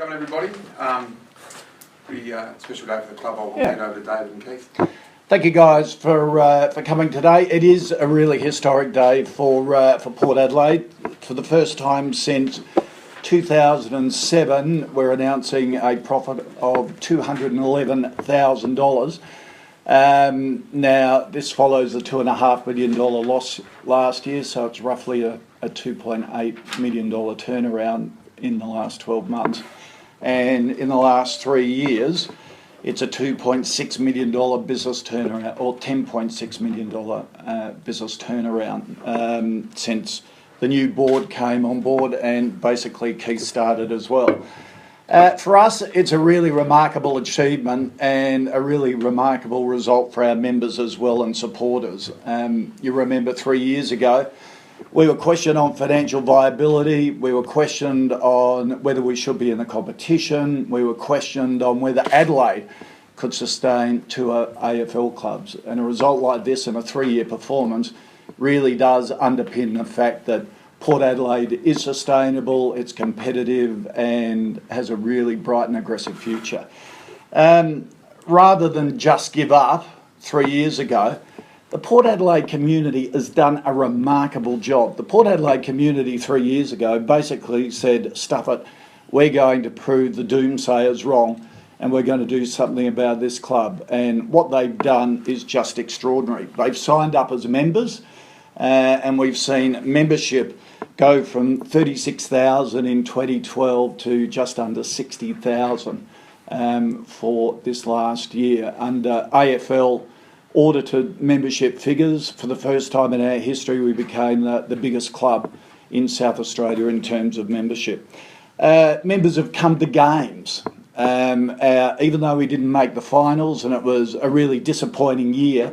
Coming everybody. Pretty special day for the club. I'll hand over to David and Keith. Thank you guys for coming today. It is a really historic day for Port Adelaide. For the first time since 2007, we're announcing a profit of $211,000. Now, this follows a $2.5 million loss last year, so it's roughly a $2.8 million turnaround in the last 12 months. And in the last 3 years, it's a $2.6 million business turnaround, or $10.6 million business turnaround since the new board came on board, and basically Keith started as well. For us, it's a really remarkable achievement and a really remarkable result for our members as well and supporters. You remember 3 years ago, we were questioned on financial viability, we were questioned on whether we should be in the competition, we were questioned on whether Adelaide could sustain two AFL clubs. And a result like this and a 3-year performance really does underpin the fact that Port Adelaide is sustainable, it's competitive and has a really bright and aggressive future. Rather than just give up 3 years ago, the Port Adelaide community has done a remarkable job. The Port Adelaide community 3 years ago basically said, stuff it, we're going to prove the doomsayers wrong and we're going to do something about this club. And what they've done is just extraordinary. They've signed up as members and we've seen membership go from 36,000 in 2012 to just under 60,000 for this last year. Under AFL audited membership figures, for the first time in our history, we became the biggest club in South Australia in terms of membership. Members have come to games. Even though we didn't make the finals, and it was a really disappointing year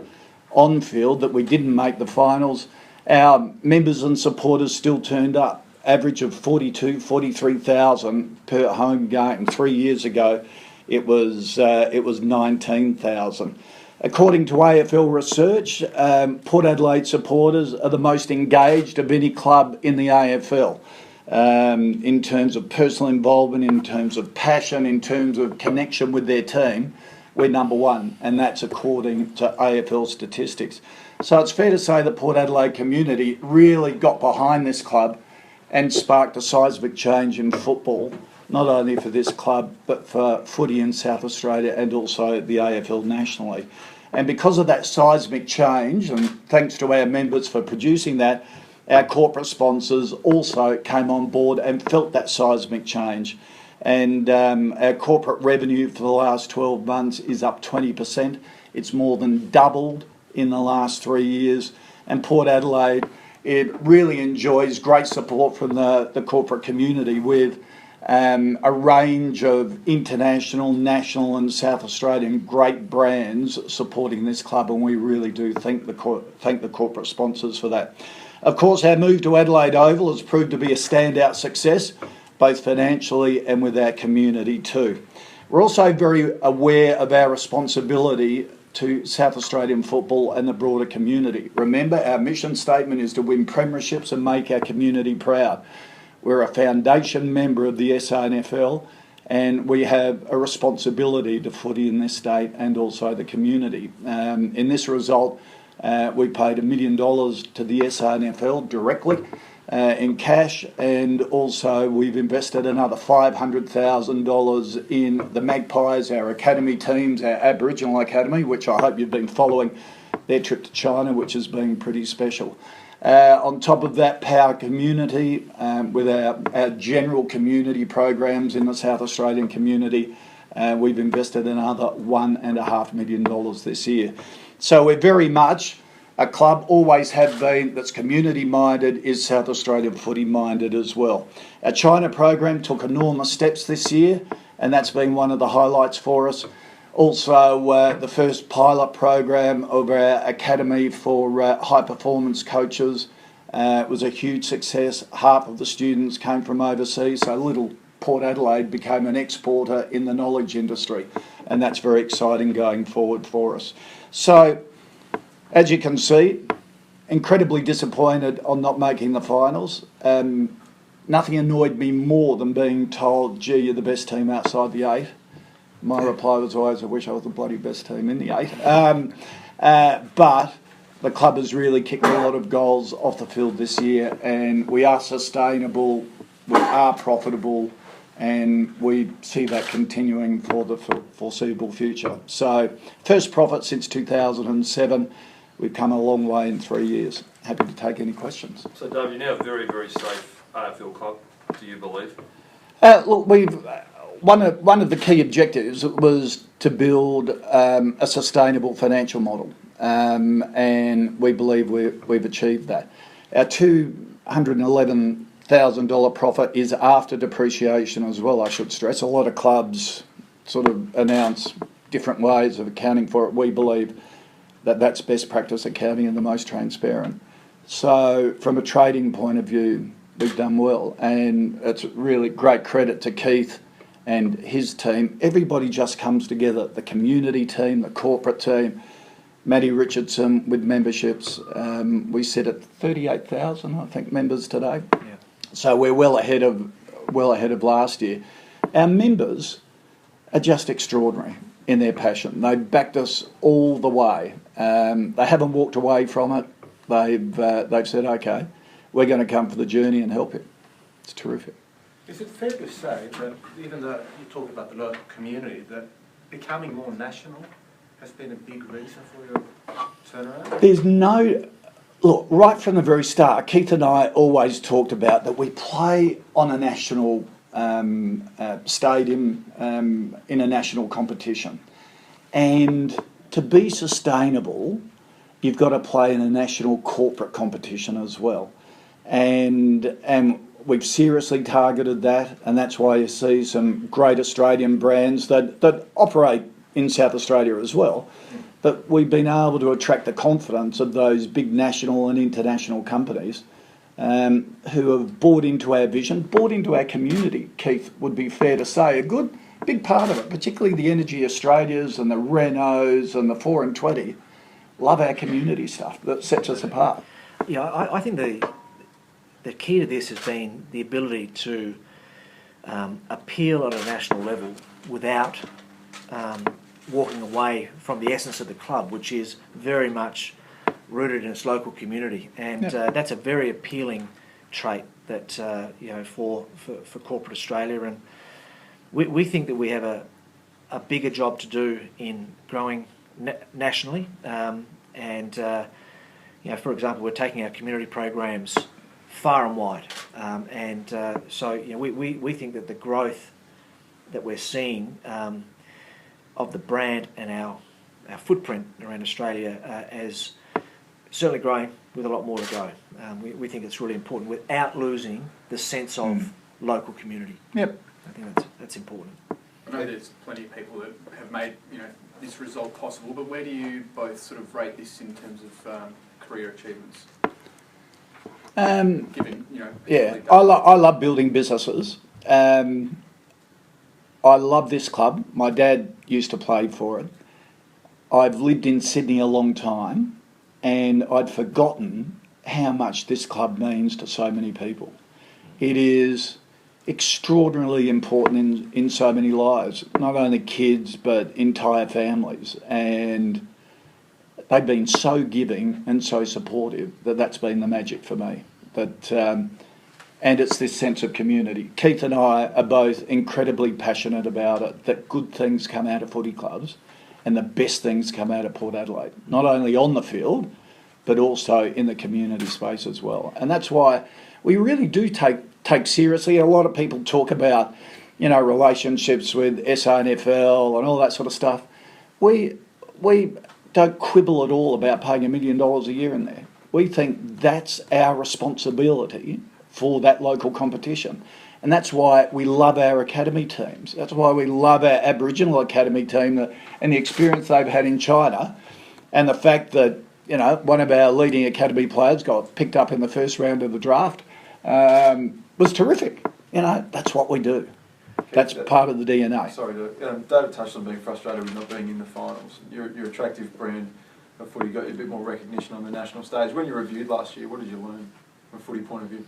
on field that we didn't make the finals, our members and supporters still turned up. Average of 43,000 per home game. 3 years ago, it was 19,000. According to AFL research, Port Adelaide supporters are the most engaged of any club in the AFL in terms of personal involvement, in terms of passion, in terms of connection with their team. We're number one, and that's according to AFL statistics. So it's fair to say the Port Adelaide community really got behind this club and sparked a seismic change in football, not only for this club, but for footy in South Australia and also the AFL nationally. And because of that seismic change, and thanks to our members for producing that, our corporate sponsors also came on board and felt that seismic change. And our corporate revenue for the last 12 months is up 20%. It's more than doubled in the last 3 years. And Port Adelaide, it really enjoys great support from the corporate community with a range of international, national and South Australian great brands supporting this club, and we really do thank the corporate sponsors for that. Of course, our move to Adelaide Oval has proved to be a standout success, both financially and with our community too. We're also very aware of our responsibility to South Australian football and the broader community. Remember, our mission statement is to win premierships and make our community proud. We're a foundation member of the SANFL and we have a responsibility to footy in this state and also the community. In this result, we paid $1 million to the SANFL directly in cash, and also we've invested another $500,000 in the Magpies, our academy teams, our Aboriginal Academy, which I hope you've been following their trip to China, which has been pretty special. On top of that, Power Community, with our general community programs in the South Australian community, we've invested another $1.5 million this year. So we're very much a club, always have been, that's community minded, is South Australian footy minded as well. Our China program took enormous steps this year, and that's been one of the highlights for us. Also, the first pilot program of our academy for high performance coaches was a huge success. Half of the students came from overseas, so little Port Adelaide became an exporter in the knowledge industry, and that's very exciting going forward for us. So, as you can see, incredibly disappointed on not making the finals. nothing annoyed me more than being told, gee, you're the best team outside the 8. My reply was always, I wish I was the bloody best team in the 8. But the club has really kicked a lot of goals off the field this year, and we are sustainable, we are profitable, and we see that continuing for the foreseeable future. So, first profit since 2007. We've come a long way in 3 years. Happy to take any questions. So, Dave, you're now a very, very safe AFL club, do you believe? Look, one of the key objectives was to build a sustainable financial model, and we believe we've achieved that. Our $211,000 profit is after depreciation as well, I should stress. A lot of clubs sort of announce different ways of accounting for it. We believe that that's best practice accounting and the most transparent. So from a trading point of view, we've done well, and it's really great credit to Keith and his team. Everybody just comes together, the community team, the corporate team, Matty Richardson with memberships. We sit at 38,000, I think, members today. Yeah. So we're well ahead of last year. Our members are just extraordinary in their passion. They backed us all the way. They haven't walked away from it. They've said, okay, we're going to come for the journey and help you. It's terrific. Is it fair to say that even though you talk about the local community, that becoming more national has been a big reason for your turnaround? There's no... Look, right from the very start, Keith and I always talked about that we play on a national stadium in a national competition. And to be sustainable, you've got to play in a national corporate competition as well. And we've seriously targeted that, and that's why you see some great Australian brands that operate in South Australia as well. But we've been able to attract the confidence of those big national and international companies who have bought into our vision, bought into our community, Keith, would be fair to say. A good big part of it, particularly the Energy Australias and the Renaults and the 4 and 20, love our community stuff that sets us apart. Yeah, I think the key to this has been the ability to appeal at a national level without walking away from the essence of the club, which is very much rooted in its local community, and that's a very appealing trait that for corporate Australia, and we think that we have a bigger job to do in growing nationally, and for example, we're taking our community programs far and wide, so we think that the growth that we're seeing of the brand and our footprint around Australia as certainly growing with a lot more to go. We think it's really important without losing the sense of local community. Yep. I think that's important. I know there's plenty of people that have made this result possible, but where do you both sort of rate this in terms of career achievements? I love building businesses. I love this club. My dad used to play for it. I've lived in Sydney a long time, and I'd forgotten how much this club means to so many people. It is extraordinarily important in so many lives, not only kids but entire families, and they've been so giving and so supportive that's been the magic for me. And it's this sense of community. Keith and I are both incredibly passionate about it, that good things come out of footy clubs and the best things come out of Port Adelaide, not only on the field, but also in the community space as well. And that's why we really do take seriously. A lot of people talk about, relationships with SANFL and all that sort of stuff. We don't quibble at all about paying $1 million a year in there. We think that's our responsibility for that local competition. And that's why we love our academy teams. That's why we love our Aboriginal academy team and the experience they've had in China, and the fact that, one of our leading academy players got picked up in the first round of the draft was terrific. That's what we do. That's part of the DNA. Sorry, David touched on being frustrated with not being in the finals. Your attractive brand of footy got you a bit more recognition on the national stage. When you reviewed last year, what did you learn from a footy point of view?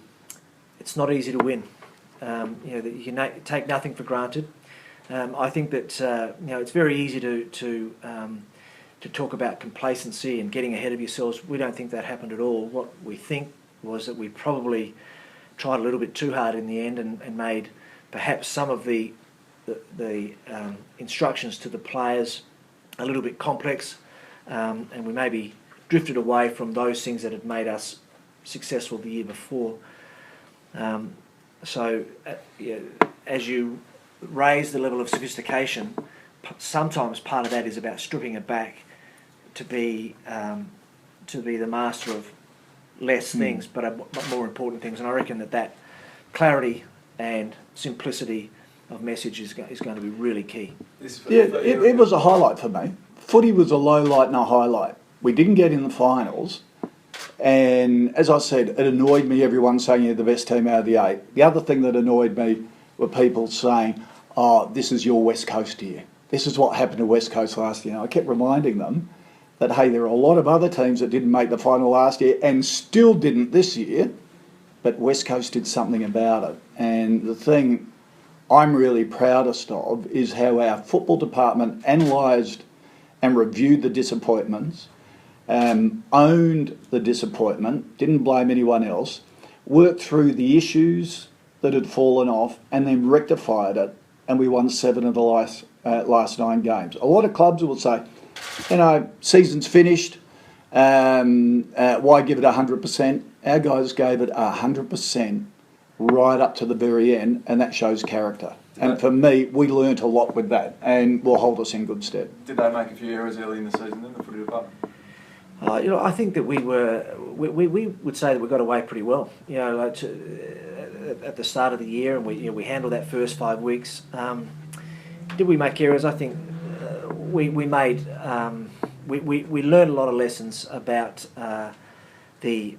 it's not easy to win. That you can take nothing for granted. I think that it's very easy to talk about complacency and getting ahead of yourselves. We don't think that happened at all. What we think was that we probably tried a little bit too hard in the end and made perhaps some of the instructions to the players a little bit complex, and we maybe drifted away from those things that had made us successful the year before. As you raise the level of sophistication, sometimes part of that is about stripping it back to be the master of less things, but more important things. And I reckon that clarity and simplicity of message is going to be really key. Yeah, it was a highlight for me. Footy was a low light and a highlight. We didn't get in the finals, and as I said, it annoyed me everyone saying you're the best team out of the 8. The other thing that annoyed me were people saying, oh, this is your West Coast year. This is what happened to West Coast last year. And I kept reminding them that, hey, there are a lot of other teams that didn't make the final last year and still didn't this year, but West Coast did something about it. And the thing I'm really proudest of is how our football department analysed and reviewed the disappointments, owned the disappointment, didn't blame anyone else, worked through the issues that had fallen off and then rectified it, and we won 7 of the last 9 games. A lot of clubs will say, season's finished, why give it 100%? Our guys gave it 100% right up to the very end, and that shows character. And for me, we learnt a lot with that, and will hold us in good stead. Did they make a few errors early in the season then, the footy department? I think that we would say that we got away pretty well. At the start of the year, and we handled that first 5 weeks. Did we make errors? I think we made we learned a lot of lessons about the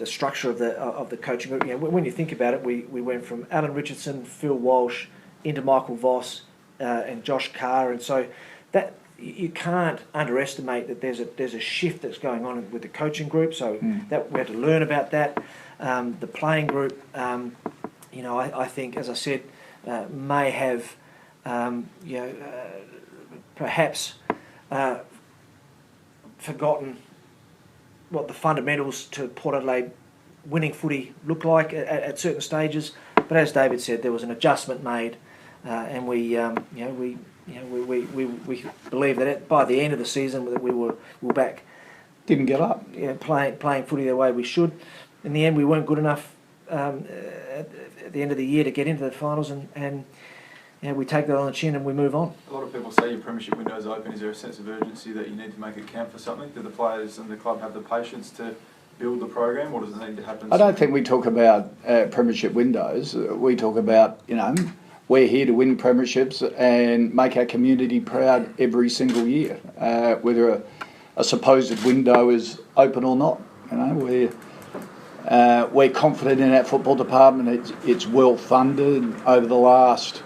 structure of the coaching group. When you think about it, we went from Alan Richardson, Phil Walsh, into Michael Voss and Josh Carr, and so that you can't underestimate that there's a shift that's going on with the coaching group. So that we had to learn about that. The playing group, I think, as I said, may have perhaps forgotten what the fundamentals to Port Adelaide winning footy looked like at certain stages. But as David said, there was an adjustment made, and we believe that by the end of the season that we were back. Didn't get up. Playing footy the way we should. In the end, we weren't good enough at the end of the year to get into the finals, and we take that on the chin and we move on. A lot of people say your premiership window is open. Is there a sense of urgency that you need to make it count for something? Do the players and the club have the patience to build the program, or does it need to happen? I don't think we talk about premiership windows. We talk about, we're here to win premierships and make our community proud every single year, whether a supposed window is open or not. We're confident in our football department. It's well funded. Over the last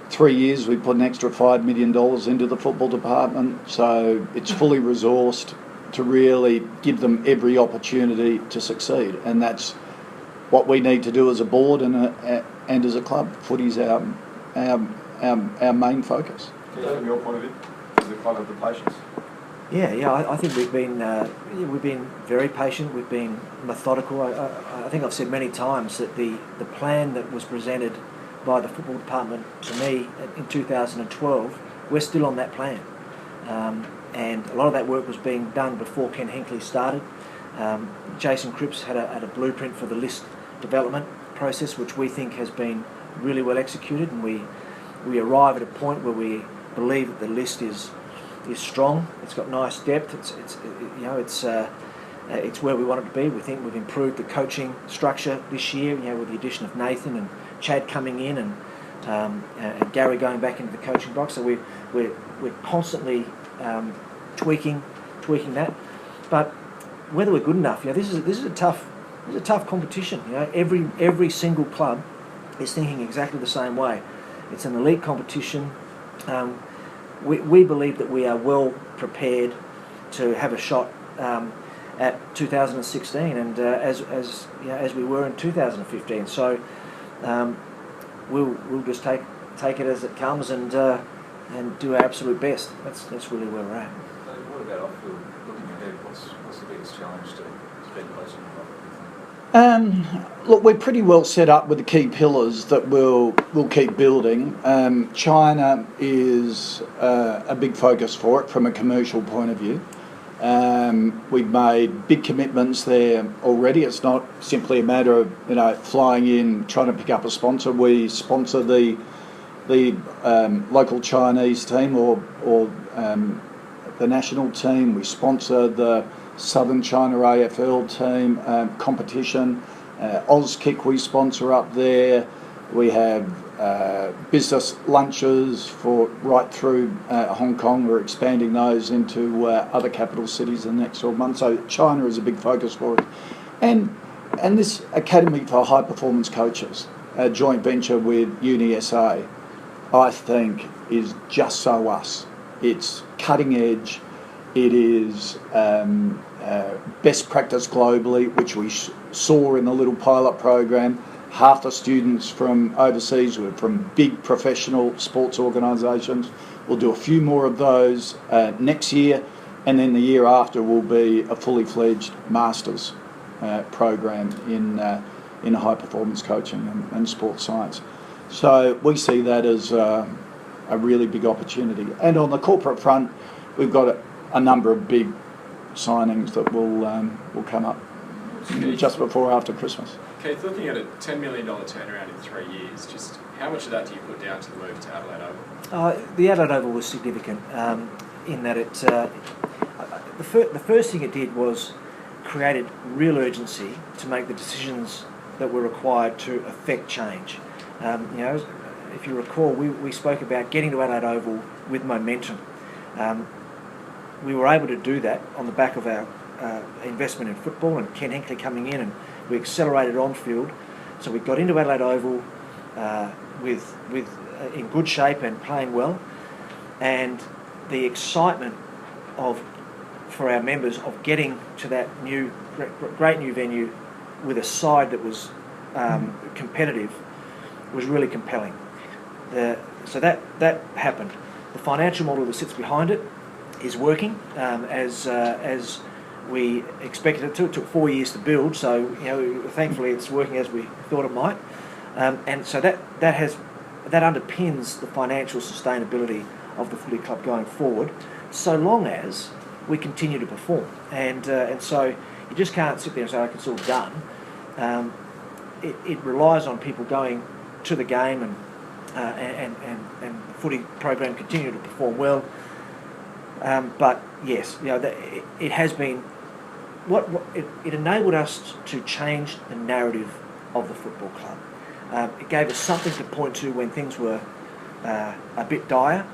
3 years, we put an extra $5 million into the football department, so it's fully resourced to really give them every opportunity to succeed, and that's what we need to do as a board and as a club. Footy's our main focus. From your point of view, does the club have the patience? Yeah. I think we've been very patient. We've been methodical. I think I've said many times that the plan that was presented by the football department to me in 2012, we're still on that plan, and a lot of that work was being done before Ken Hinckley started. Jason Cripps had a blueprint for the list development process, which we think has been really well executed, and we arrive at a point where we believe that the list is strong. It's got nice depth. It's where we want it to be. We think we've improved the coaching structure this year. With the addition of Nathan and Chad coming in and Gary going back into the coaching box. So we're constantly tweaking that. But whether we're good enough, this is a tough competition. Every single club is thinking exactly the same way. It's an elite competition. We believe that we are well prepared to have a shot at 2016, and as we were in 2015. So we'll just take it as it comes and do our absolute best. That's really where we're at. So what about off-field? Looking ahead, what's the biggest challenge to being close to the club? Look, we're pretty well set up with the key pillars that we'll keep building. China is a big focus for it from a commercial point of view. We've made big commitments there already. It's not simply a matter of flying in, trying to pick up a sponsor. We sponsor the local Chinese team or the national team. We sponsor the Southern China AFL team competition. Auskick we sponsor up there. We have business lunches for right through Hong Kong. We're expanding those into other capital cities in the next 12 months. So China is a big focus for us. And this Academy for High Performance Coaches, a joint venture with UniSA, I think is just so us. It's cutting edge. It is best practice globally, which we saw in the little pilot program. Half the students from overseas were from big professional sports organisations. We'll do a few more of those next year, and then the year after will be a fully fledged masters program in high performance coaching and sports science. So we see that as a really big opportunity. And on the corporate front, we've got a number of big signings that will come up just before or after Christmas. Keith, looking at a $10 million turnaround in 3 years, just how much of that do you put down to the move to Adelaide Oval? The Adelaide Oval was significant in that it. The first thing it did was created real urgency to make the decisions that were required to affect change. If you recall, we spoke about getting to Adelaide Oval with momentum. We were able to do that on the back of our investment in football and Ken Hinkley coming in, and we accelerated on field. So we got into Adelaide Oval with in good shape and playing well, and the excitement for our members of getting to that great new venue with a side that was competitive was really compelling. So that happened. The financial model that sits behind it is working as we expected it to. It took 4 years to build, so thankfully it's working as we thought it might. And so that underpins the financial sustainability of the footy club going forward, so long as we continue to perform. And so you just can't sit there and say, "Okay, it's all done." It relies on people going to the game and the footy program continue to perform well. But yes, it has been it enabled us to change the narrative of the football club. It gave us something to point to when things were a bit dire,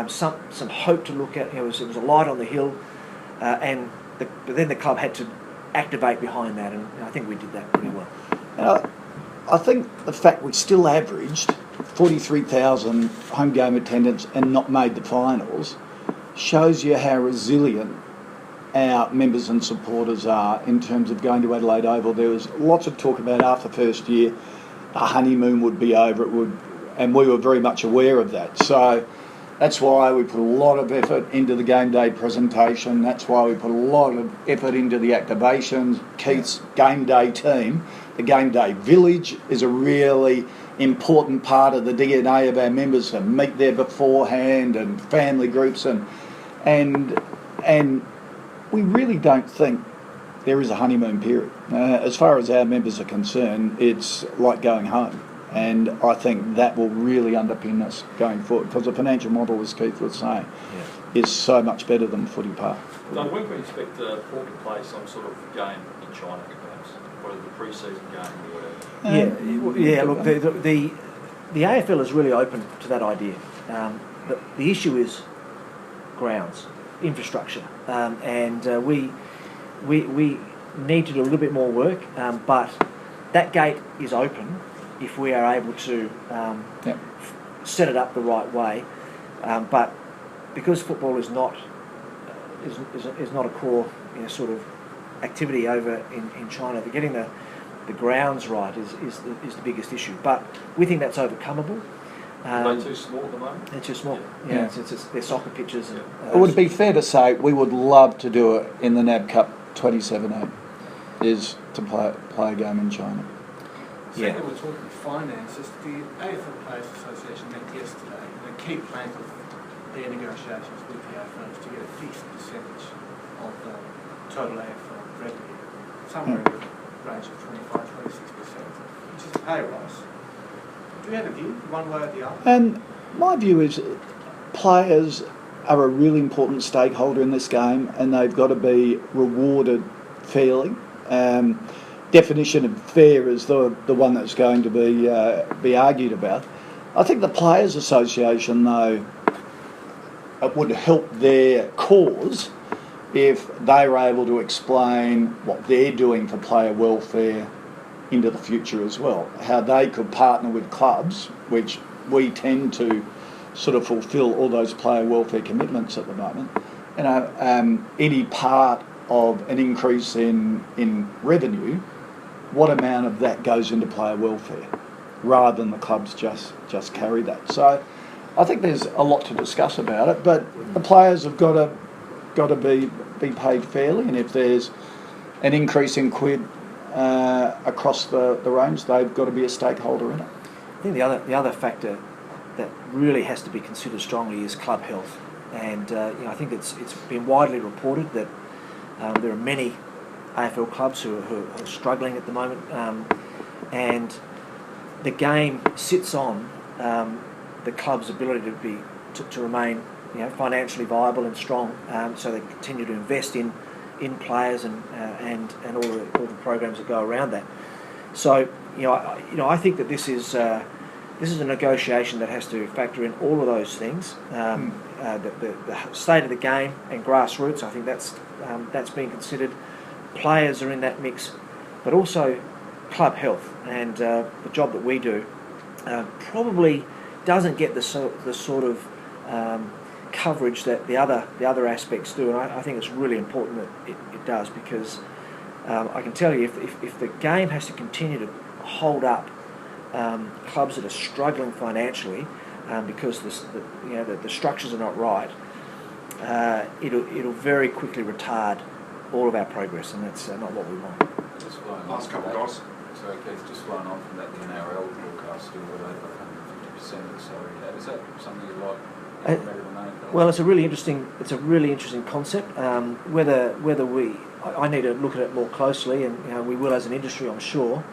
some hope to look at. It was a light on the hill, but then the club had to activate behind that, and I think we did that pretty well. I think the fact we still averaged 43,000 home game attendance and not made the finals shows you how resilient our members and supporters are in terms of going to Adelaide Oval. There was lots of talk about after the first year the honeymoon would be over, and we were very much aware of that. So that's why we put a lot of effort into the game day presentation. That's why we put a lot of effort into the activations. Keith's game day team, the game day village, is a really important part of the DNA of our members, to meet there beforehand, and family groups, and we really don't think there is a honeymoon period. As far as our members are concerned, it's like going home, and I think that will really underpin us going forward, because the financial model, as Keith was saying, is so much better than Footy Park. Doug, when can we expect Port to play some sort of game in China, perhaps? What is the pre-season game or whatever? Look, the AFL is really open to that idea. The issue is grounds, infrastructure, and we need to do a little bit more work. But that gate is open if we are able to set it up the right way. But because football is not a core sort of activity over in China. They're getting the grounds right is the biggest issue. But we think that's overcomable. Are they too small at the moment? They're too small. Yeah. It's their soccer pitches. And, Would it be fair to say we would love to do it in the NAB Cup 2017, is to play a game in China? So we're talking finances. The AFL Players Association met yesterday. The key plank of their negotiations with the AFL is to get a fixed percentage of the total AFL revenue, somewhere in the range of 25-26%, which is a pay rise. Do you have a view, one way or the other? And my view is players are a really important stakeholder in this game, and they've got to be rewarded fairly. Definition of fair is the one that's going to be argued about. I think the Players Association, though, it would help their cause if they were able to explain what they're doing for player welfare into the future as well. How they could partner with clubs, which we tend to sort of fulfil all those player welfare commitments at the moment. You know, any part of an increase in revenue, what amount of that goes into player welfare, rather than the clubs just carry that. So I think there's a lot to discuss about it, but the players have got to be paid fairly, and if there's an increase in quid across the range, they've got to be a stakeholder in it. I think the other factor that really has to be considered strongly is club health, and I think it's been widely reported that there are many AFL clubs who are struggling at the moment, and the game sits on the club's ability to remain financially viable and strong, so they continue to invest in players and all the programs that go around that. So I think that this is a negotiation that has to factor in all of those things. The state of the game and grassroots, I think that's being considered. Players are in that mix, but also club health, and the job that we do probably doesn't get the sort of coverage that the other aspects do, and I think it's really important that it does, because I can tell you if the game has to continue to hold up clubs that are struggling financially because the structures are not right, it'll very quickly retard all of our progress, and that's not what we want. Just flowing Last on couple from that. guys. Sorry, Keith, just flowing on from that, the NRL broadcast still got over 150% of the salary cap. Is that something you like better than AFL? Well, it's a really interesting concept. Whether I need to look at it more closely, and we will as an industry, I'm sure.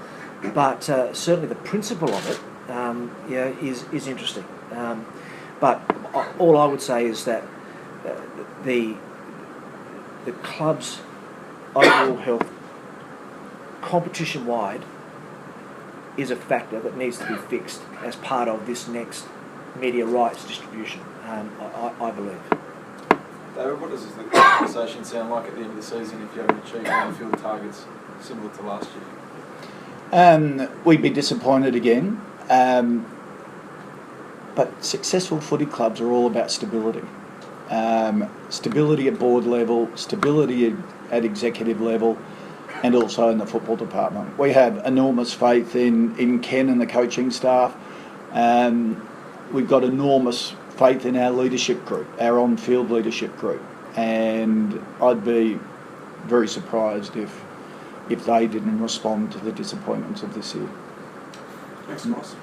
But certainly the principle of it is interesting. But all I would say is that the club's overall health, competition-wide, is a factor that needs to be fixed as part of this next media rights distribution, I believe. David, what does the conversation sound like at the end of the season if you haven't achieved on-field targets similar to last year? We'd be disappointed again, but successful footy clubs are all about stability. Stability at board level, stability at executive level, and also in the football department. We have enormous faith in Ken and the coaching staff. We've got enormous faith in our leadership group, our on-field leadership group, and I'd be very surprised if they didn't respond to the disappointments of this year. Thanks, Ross.